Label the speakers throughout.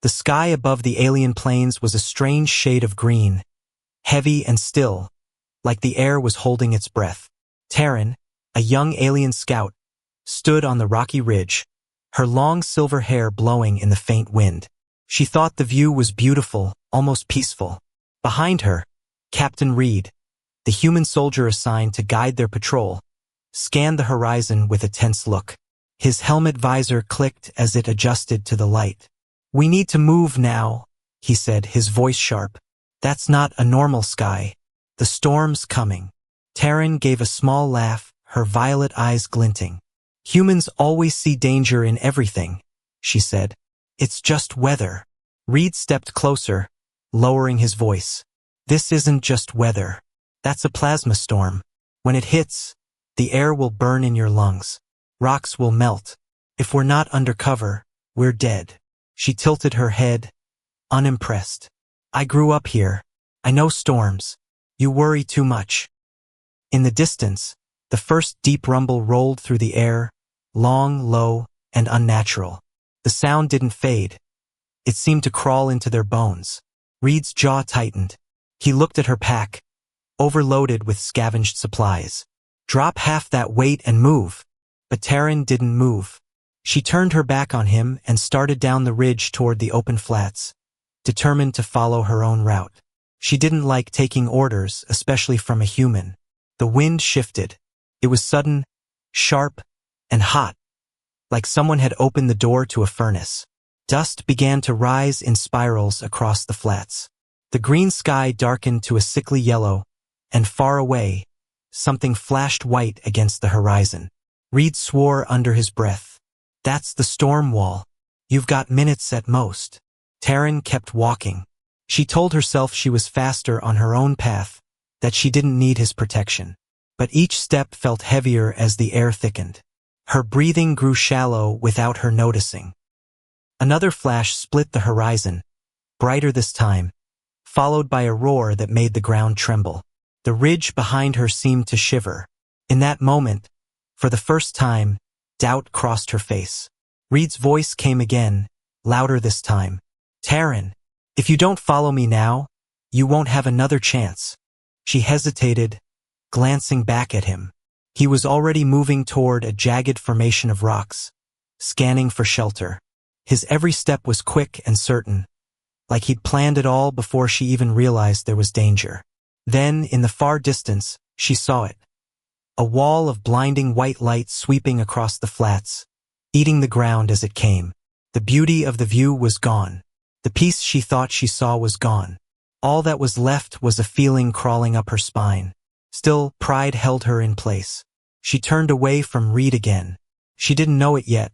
Speaker 1: The sky above the alien plains was a strange shade of green, heavy and still, like the air was holding its breath. Terran, a young alien scout, stood on the rocky ridge, her long silver hair blowing in the faint wind. She thought the view was beautiful, almost peaceful. Behind her, Captain Reed, the human soldier assigned to guide their patrol, scanned the horizon with a tense look. His helmet visor clicked as it adjusted to the light. "We need to move now," he said, his voice sharp. "That's not a normal sky. The storm's coming." Terran gave a small laugh, her violet eyes glinting. "Humans always see danger in everything," she said. "It's just weather." Reed stepped closer, lowering his voice. "This isn't just weather. That's a plasma storm. When it hits, the air will burn in your lungs. Rocks will melt. If we're not under cover, we're dead." She tilted her head, unimpressed. "I grew up here. I know storms. You worry too much." In the distance, the first deep rumble rolled through the air, long, low, and unnatural. The sound didn't fade. It seemed to crawl into their bones. Reed's jaw tightened. He looked at her pack, overloaded with scavenged supplies. "Drop half that weight and move." But Terran didn't move. She turned her back on him and started down the ridge toward the open flats, determined to follow her own route. She didn't like taking orders, especially from a human. The wind shifted. It was sudden, sharp, and hot, like someone had opened the door to a furnace. Dust began to rise in spirals across the flats. The green sky darkened to a sickly yellow, and far away, something flashed white against the horizon. Reed swore under his breath. "That's the storm wall. You've got minutes at most." Terran kept walking. She told herself she was faster on her own path, that she didn't need his protection. But each step felt heavier as the air thickened. Her breathing grew shallow without her noticing. Another flash split the horizon, brighter this time, followed by a roar that made the ground tremble. The ridge behind her seemed to shiver. In that moment, for the first time, doubt crossed her face. Reed's voice came again, louder this time. "Terran, if you don't follow me now, you won't have another chance." She hesitated, glancing back at him. He was already moving toward a jagged formation of rocks, scanning for shelter. His every step was quick and certain, like he'd planned it all before she even realized there was danger. Then, in the far distance, she saw it. A wall of blinding white light sweeping across the flats, eating the ground as it came. The beauty of the view was gone. The peace she thought she saw was gone. All that was left was a feeling crawling up her spine. Still, pride held her in place. She turned away from Reed again. She didn't know it yet,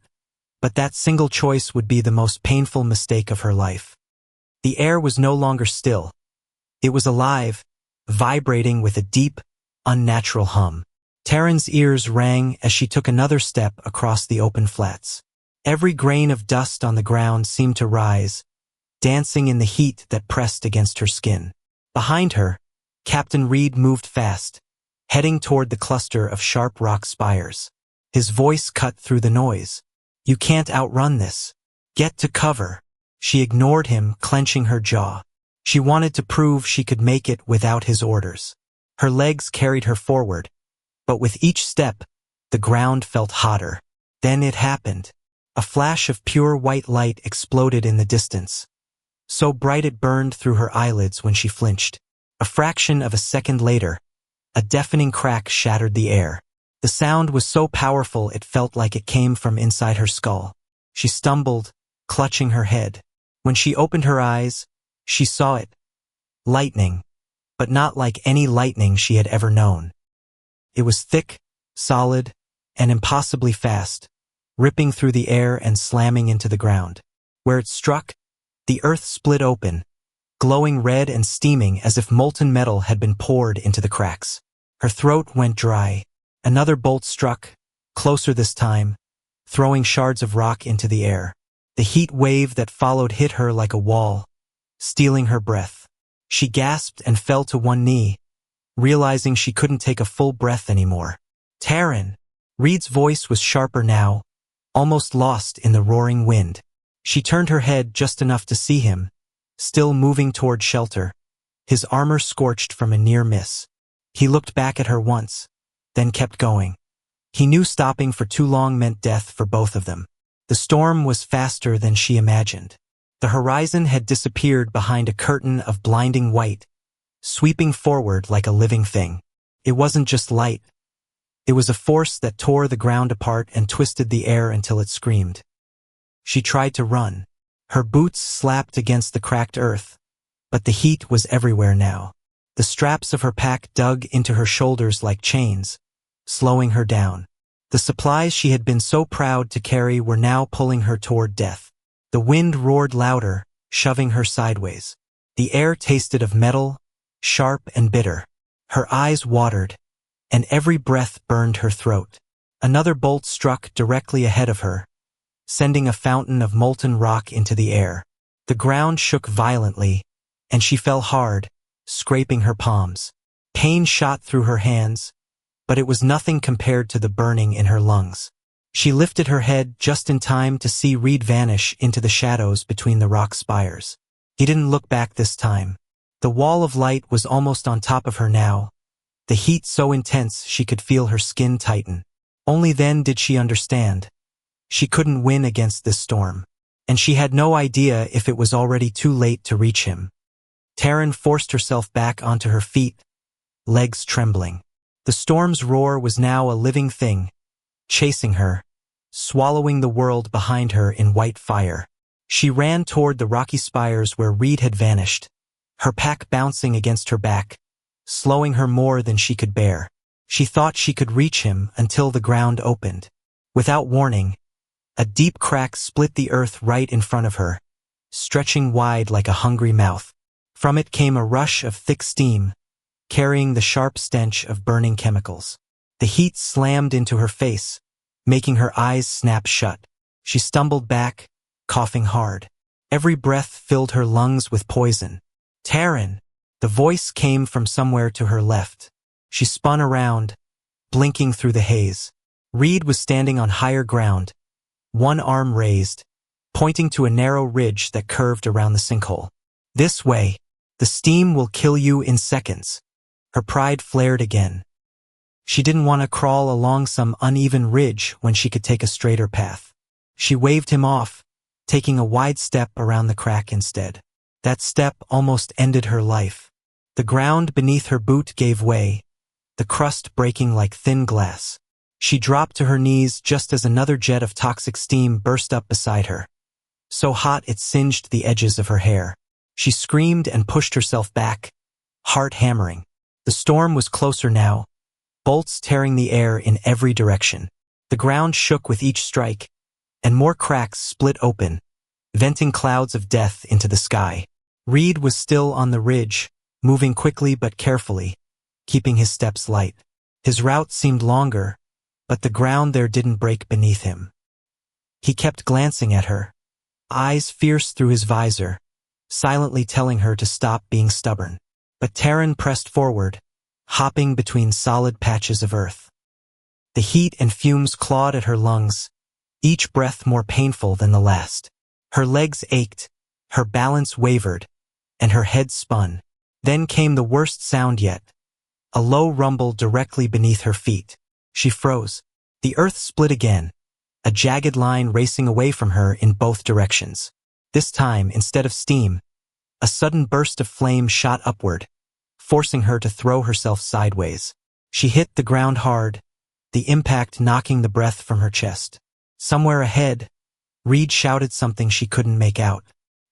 Speaker 1: but that single choice would be the most painful mistake of her life. The air was no longer still. It was alive, vibrating with a deep, unnatural hum. Terran's ears rang as she took another step across the open flats. Every grain of dust on the ground seemed to rise, dancing in the heat that pressed against her skin. Behind her, Captain Reed moved fast, heading toward the cluster of sharp rock spires. His voice cut through the noise. "You can't outrun this. Get to cover." She ignored him, clenching her jaw. She wanted to prove she could make it without his orders. Her legs carried her forward, but with each step, the ground felt hotter. Then it happened. A flash of pure white light exploded in the distance, so bright it burned through her eyelids when she flinched. A fraction of a second later, a deafening crack shattered the air. The sound was so powerful it felt like it came from inside her skull. She stumbled, clutching her head. When she opened her eyes, she saw it. Lightning, but not like any lightning she had ever known. It was thick, solid, and impossibly fast, ripping through the air and slamming into the ground. Where it struck, the earth split open, glowing red and steaming as if molten metal had been poured into the cracks. Her throat went dry. Another bolt struck, closer this time, throwing shards of rock into the air. The heat wave that followed hit her like a wall, stealing her breath. She gasped and fell to one knee, realizing she couldn't take a full breath anymore. "Terran!" Reed's voice was sharper now, almost lost in the roaring wind. She turned her head just enough to see him, still moving toward shelter, his armor scorched from a near miss. He looked back at her once, then kept going. He knew stopping for too long meant death for both of them. The storm was faster than she imagined. The horizon had disappeared behind a curtain of blinding white, sweeping forward like a living thing. It wasn't just light. It was a force that tore the ground apart and twisted the air until it screamed. She tried to run. Her boots slapped against the cracked earth, but the heat was everywhere now. The straps of her pack dug into her shoulders like chains, slowing her down. The supplies she had been so proud to carry were now pulling her toward death. The wind roared louder, shoving her sideways. The air tasted of metal, sharp and bitter. Her eyes watered, and every breath burned her throat. Another bolt struck directly ahead of her, sending a fountain of molten rock into the air. The ground shook violently, and she fell hard, scraping her palms. Pain shot through her hands, but it was nothing compared to the burning in her lungs. She lifted her head just in time to see Reed vanish into the shadows between the rock spires. He didn't look back this time. The wall of light was almost on top of her now, the heat so intense she could feel her skin tighten. Only then did she understand. She couldn't win against this storm, and she had no idea if it was already too late to reach him. Taryn forced herself back onto her feet, legs trembling. The storm's roar was now a living thing, chasing her, swallowing the world behind her in white fire. She ran toward the rocky spires where Reed had vanished, her pack bouncing against her back, slowing her more than she could bear. She thought she could reach him until the ground opened. Without warning, a deep crack split the earth right in front of her, stretching wide like a hungry mouth. From it came a rush of thick steam, carrying the sharp stench of burning chemicals. The heat slammed into her face, making her eyes snap shut. She stumbled back, coughing hard. Every breath filled her lungs with poison. "Taryn!" The voice came from somewhere to her left. She spun around, blinking through the haze. Reed was standing on higher ground, one arm raised, pointing to a narrow ridge that curved around the sinkhole. "This way. The steam will kill you in seconds." Her pride flared again. She didn't want to crawl along some uneven ridge when she could take a straighter path. She waved him off, taking a wide step around the crack instead. That step almost ended her life. The ground beneath her boot gave way, the crust breaking like thin glass. She dropped to her knees just as another jet of toxic steam burst up beside her, so hot it singed the edges of her hair. She screamed and pushed herself back, heart hammering. The storm was closer now, bolts tearing the air in every direction. The ground shook with each strike, and more cracks split open, venting clouds of death into the sky. Reed was still on the ridge, moving quickly but carefully, keeping his steps light. His route seemed longer, but the ground there didn't break beneath him. He kept glancing at her, eyes fierce through his visor, silently telling her to stop being stubborn. But Taryn pressed forward, hopping between solid patches of earth. The heat and fumes clawed at her lungs, each breath more painful than the last. Her legs ached, her balance wavered, and her head spun. Then came the worst sound yet, a low rumble directly beneath her feet. She froze. The earth split again, a jagged line racing away from her in both directions. This time, instead of steam, a sudden burst of flame shot upward, forcing her to throw herself sideways. She hit the ground hard, the impact knocking the breath from her chest. Somewhere ahead, Reed shouted something she couldn't make out.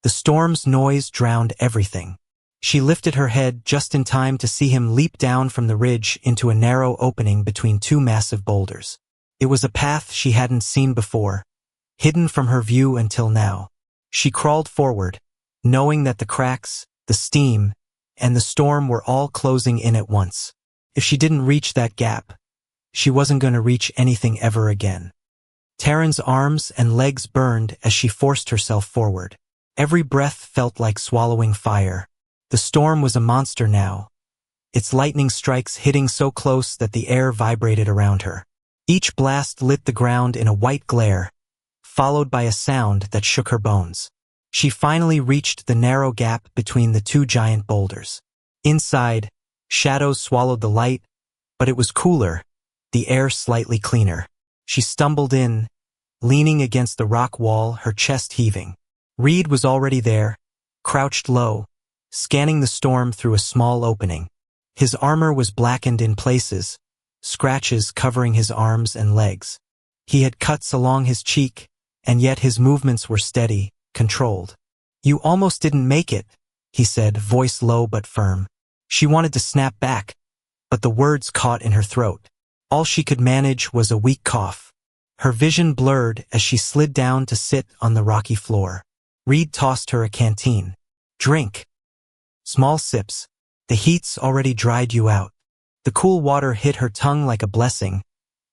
Speaker 1: The storm's noise drowned everything. She lifted her head just in time to see him leap down from the ridge into a narrow opening between two massive boulders. It was a path she hadn't seen before, hidden from her view until now. She crawled forward, knowing that the cracks, the steam, and the storm were all closing in at once. If she didn't reach that gap, she wasn't going to reach anything ever again. Taryn's arms and legs burned as she forced herself forward. Every breath felt like swallowing fire. The storm was a monster now, its lightning strikes hitting so close that the air vibrated around her. Each blast lit the ground in a white glare, followed by a sound that shook her bones. She finally reached the narrow gap between the two giant boulders. Inside, shadows swallowed the light, but it was cooler, the air slightly cleaner. She stumbled in, leaning against the rock wall, her chest heaving. Reed was already there, crouched low, scanning the storm through a small opening. His armor was blackened in places, scratches covering his arms and legs. He had cuts along his cheek, and yet his movements were steady, controlled. "You almost didn't make it," he said, voice low but firm. She wanted to snap back, but the words caught in her throat. All she could manage was a weak cough. Her vision blurred as she slid down to sit on the rocky floor. Reed tossed her a canteen. "Drink." Small sips. "The heat's already dried you out." The cool water hit her tongue like a blessing,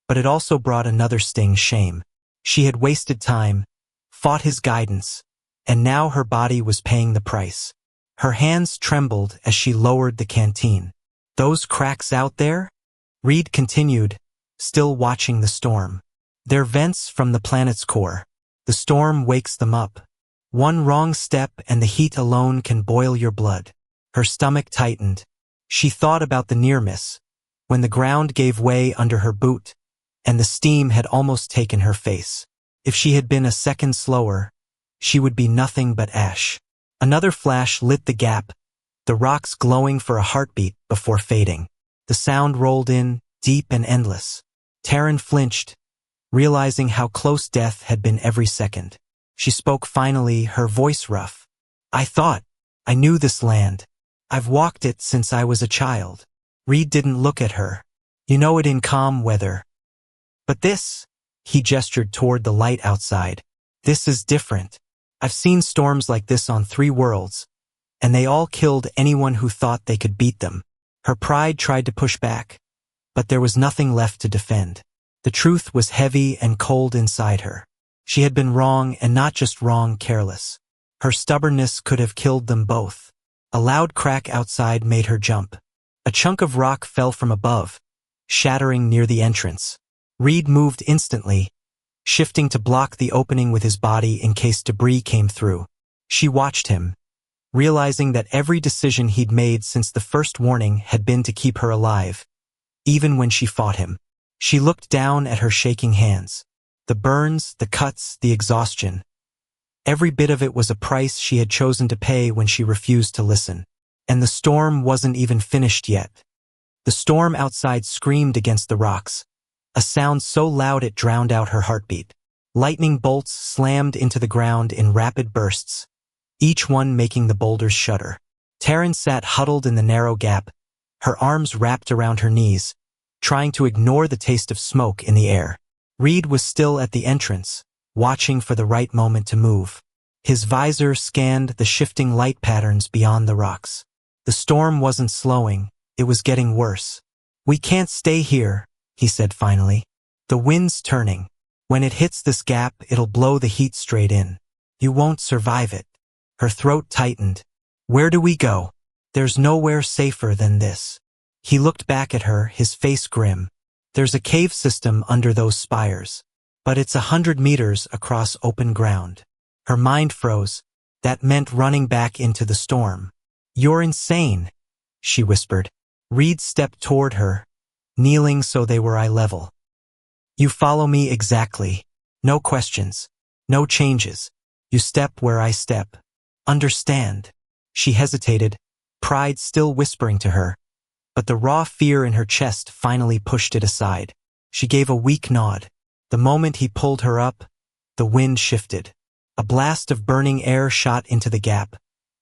Speaker 1: but it also brought another sting: shame. She had wasted time, fought his guidance, and now her body was paying the price. Her hands trembled as she lowered the canteen. "Those cracks out there?" Reed continued, still watching the storm. "They're vents from the planet's core. The storm wakes them up. One wrong step and the heat alone can boil your blood." Her stomach tightened. She thought about the near miss, when the ground gave way under her boot, and the steam had almost taken her face. If she had been a second slower, she would be nothing but ash. Another flash lit the gap, the rocks glowing for a heartbeat before fading. The sound rolled in, deep and endless. Taryn flinched, realizing how close death had been every second. She spoke finally, her voice rough. I knew this land. I've walked it since I was a child." Reed didn't look at her. "You know it in calm weather. But this," he gestured toward the light outside, "this is different. I've seen storms like this on 3 worlds, and they all killed anyone who thought they could beat them." Her pride tried to push back, but there was nothing left to defend. The truth was heavy and cold inside her. She had been wrong, and not just wrong, careless. Her stubbornness could have killed them both. A loud crack outside made her jump. A chunk of rock fell from above, shattering near the entrance. Reed moved instantly, shifting to block the opening with his body in case debris came through. She watched him, realizing that every decision he'd made since the first warning had been to keep her alive, even when she fought him. She looked down at her shaking hands. The burns, the cuts, the exhaustion. Every bit of it was a price she had chosen to pay when she refused to listen. And the storm wasn't even finished yet. The storm outside screamed against the rocks, a sound so loud it drowned out her heartbeat. Lightning bolts slammed into the ground in rapid bursts, each one making the boulders shudder. Taryn sat huddled in the narrow gap, her arms wrapped around her knees, trying to ignore the taste of smoke in the air. Reed was still at the entrance, watching for the right moment to move. His visor scanned the shifting light patterns beyond the rocks. The storm wasn't slowing, it was getting worse. "We can't stay here," he said finally. "The wind's turning. When it hits this gap, it'll blow the heat straight in. You won't survive it." Her throat tightened. "Where do we go?" "There's nowhere safer than this." He looked back at her, his face grim. "There's a cave system under those spires. But it's 100 meters across open ground." Her mind froze. That meant running back into the storm. "You're insane," she whispered. Reed stepped toward her, kneeling so they were eye level. "You follow me exactly. No questions. No changes. You step where I step. Understand?" She hesitated, pride still whispering to her, but the raw fear in her chest finally pushed it aside. She gave a weak nod. The moment he pulled her up, the wind shifted. A blast of burning air shot into the gap,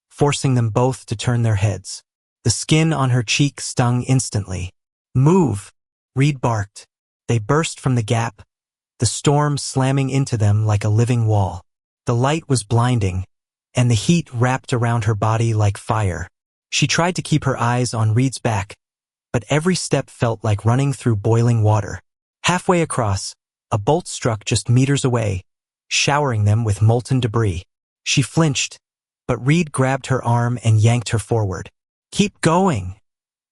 Speaker 1: forcing them both to turn their heads. The skin on her cheek stung instantly. "Move!" Reed barked. They burst from the gap, the storm slamming into them like a living wall. The light was blinding, and the heat wrapped around her body like fire. She tried to keep her eyes on Reed's back, but every step felt like running through boiling water. Halfway across, a bolt struck just meters away, showering them with molten debris. She flinched, but Reed grabbed her arm and yanked her forward. "Keep going,"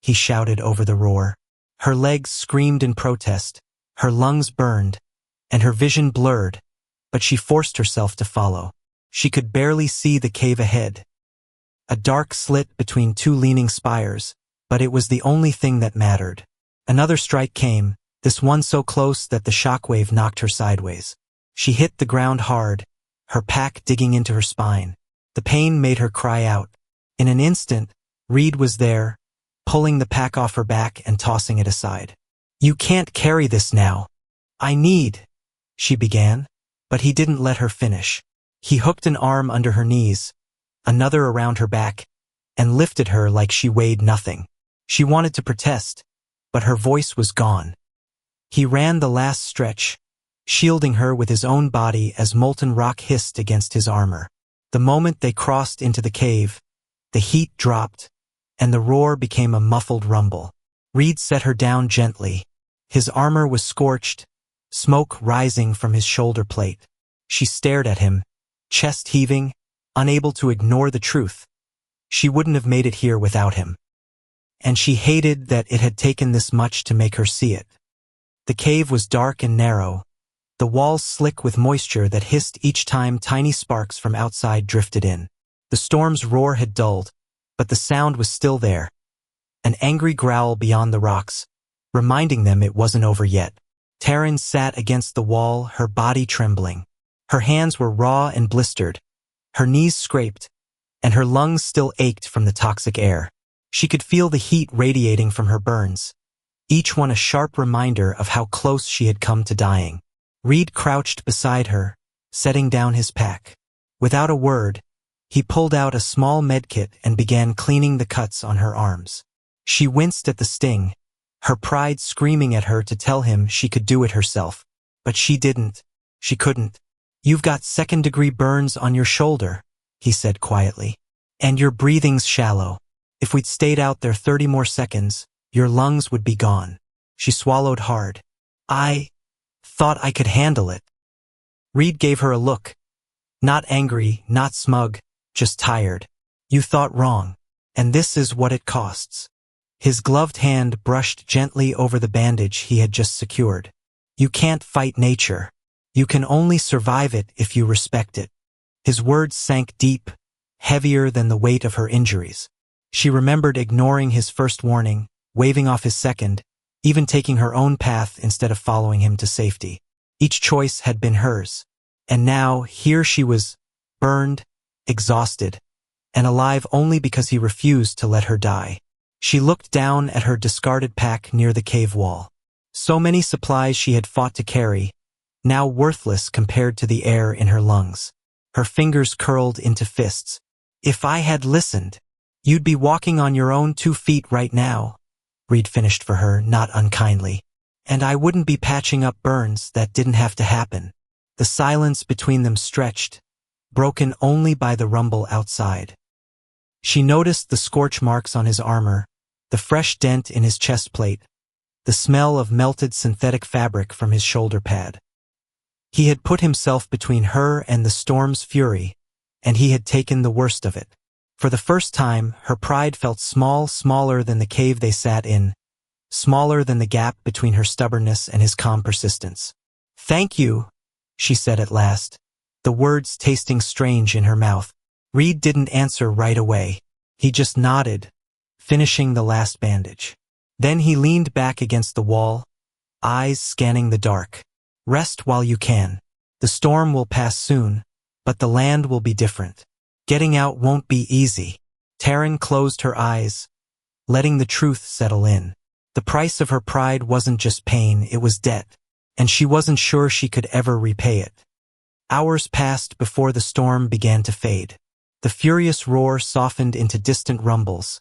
Speaker 1: he shouted over the roar. Her legs screamed in protest, her lungs burned, and her vision blurred, but she forced herself to follow. She could barely see the cave ahead. A dark slit between two leaning spires, but it was the only thing that mattered. Another strike came, this one so close that the shockwave knocked her sideways. She hit the ground hard, her pack digging into her spine. The pain made her cry out. In an instant, Reed was there, pulling the pack off her back and tossing it aside. "You can't carry this now. I need," she began, but he didn't let her finish. He hooked an arm under her knees, another around her back, and lifted her like she weighed nothing. She wanted to protest, but her voice was gone. He ran the last stretch, shielding her with his own body as molten rock hissed against his armor. The moment they crossed into the cave, the heat dropped, and the roar became a muffled rumble. Reed set her down gently. His armor was scorched, smoke rising from his shoulder plate. She stared at him, chest heaving, unable to ignore the truth. She wouldn't have made it here without him. And she hated that it had taken this much to make her see it. The cave was dark and narrow, the walls slick with moisture that hissed each time tiny sparks from outside drifted in. The storm's roar had dulled, but the sound was still there, an angry growl beyond the rocks, reminding them it wasn't over yet. Taryn sat against the wall, her body trembling. Her hands were raw and blistered, her knees scraped, and her lungs still ached from the toxic air. She could feel the heat radiating from her burns, each one a sharp reminder of how close she had come to dying. Reed crouched beside her, setting down his pack. Without a word, he pulled out a small medkit and began cleaning the cuts on her arms. She winced at the sting, her pride screaming at her to tell him she could do it herself. But she didn't. She couldn't. "You've got second-degree burns on your shoulder," he said quietly. "And your breathing's shallow. If we'd stayed out there 30 more seconds, your lungs would be gone." She swallowed hard. "I thought I could handle it." Reed gave her a look. Not angry, not smug, just tired. "You thought wrong. And this is what it costs." His gloved hand brushed gently over the bandage he had just secured. "You can't fight nature. You can only survive it if you respect it." His words sank deep, heavier than the weight of her injuries. She remembered ignoring his first warning, waving off his second, even taking her own path instead of following him to safety. Each choice had been hers. And now, here she was, burned, exhausted, and alive only because he refused to let her die. She looked down at her discarded pack near the cave wall. So many supplies she had fought to carry, now worthless compared to the air in her lungs. Her fingers curled into fists. "If I had listened, you'd be walking on your own 2 feet right now," Reed finished for her, not unkindly. "And I wouldn't be patching up burns that didn't have to happen." The silence between them stretched, broken only by the rumble outside. She noticed the scorch marks on his armor, the fresh dent in his chest plate, the smell of melted synthetic fabric from his shoulder pad. He had put himself between her and the storm's fury, and he had taken the worst of it. For the first time, her pride felt small, smaller than the cave they sat in, smaller than the gap between her stubbornness and his calm persistence. "Thank you," she said at last, the words tasting strange in her mouth. Reed didn't answer right away. He just nodded, finishing the last bandage. Then he leaned back against the wall, eyes scanning the dark. "Rest while you can. The storm will pass soon, but the land will be different. Getting out won't be easy." Taryn closed her eyes, letting the truth settle in. The price of her pride wasn't just pain, it was debt, and she wasn't sure she could ever repay it. Hours passed before the storm began to fade. The furious roar softened into distant rumbles,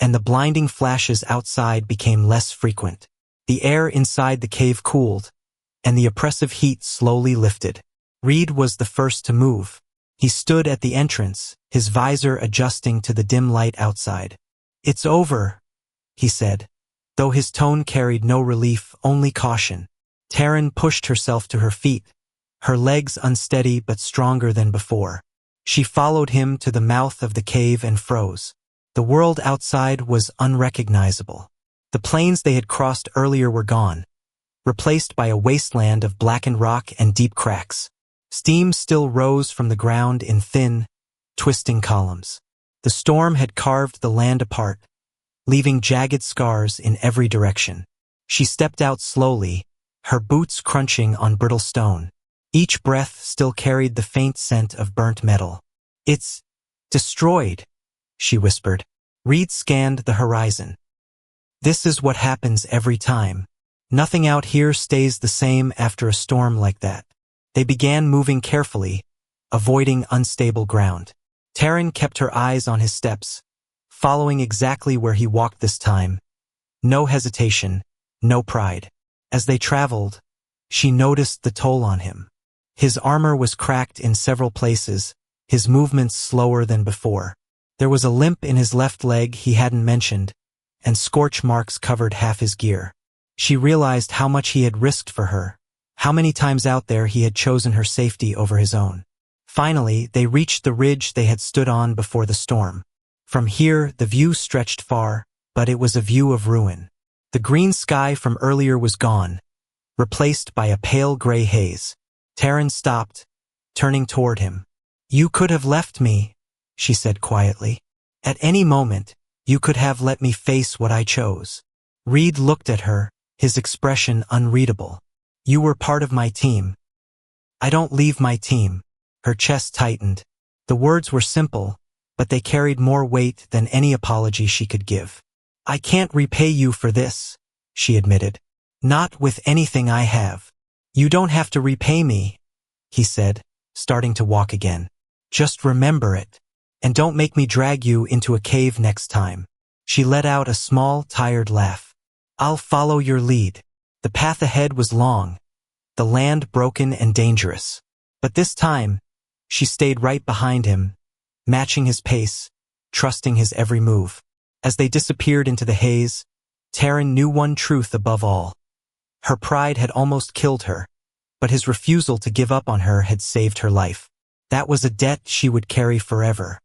Speaker 1: and the blinding flashes outside became less frequent. The air inside the cave cooled, and the oppressive heat slowly lifted. Reed was the first to move. He stood at the entrance, his visor adjusting to the dim light outside. "It's over," he said, though his tone carried no relief, only caution. Taryn pushed herself to her feet, her legs unsteady but stronger than before. She followed him to the mouth of the cave and froze. The world outside was unrecognizable. The plains they had crossed earlier were gone, replaced by a wasteland of blackened rock and deep cracks. Steam still rose from the ground in thin, twisting columns. The storm had carved the land apart, leaving jagged scars in every direction. She stepped out slowly, her boots crunching on brittle stone. Each breath still carried the faint scent of burnt metal. "It's destroyed," she whispered. Reed scanned the horizon. "This is what happens every time. Nothing out here stays the same after a storm like that." They began moving carefully, avoiding unstable ground. Taryn kept her eyes on his steps, following exactly where he walked this time. No hesitation, no pride. As they traveled, she noticed the toll on him. His armor was cracked in several places, his movements slower than before. There was a limp in his left leg he hadn't mentioned, and scorch marks covered half his gear. She realized how much he had risked for her, how many times out there he had chosen her safety over his own. Finally, they reached the ridge they had stood on before the storm. From here, the view stretched far, but it was a view of ruin. The green sky from earlier was gone, replaced by a pale gray haze. Taryn stopped, turning toward him. "You could have left me," she said quietly. "At any moment, you could have let me face what I chose." Reed looked at her, his expression unreadable. "You were part of my team." "I don't leave my team." Her chest tightened. The words were simple, but they carried more weight than any apology she could give. "I can't repay you for this," she admitted. "Not with anything I have." "You don't have to repay me," he said, starting to walk again. "Just remember it. And don't make me drag you into a cave next time." She let out a small, tired laugh. "I'll follow your lead." The path ahead was long, the land broken and dangerous. But this time, she stayed right behind him, matching his pace, trusting his every move. As they disappeared into the haze, Taryn knew one truth above all. Her pride had almost killed her, but his refusal to give up on her had saved her life. That was a debt she would carry forever.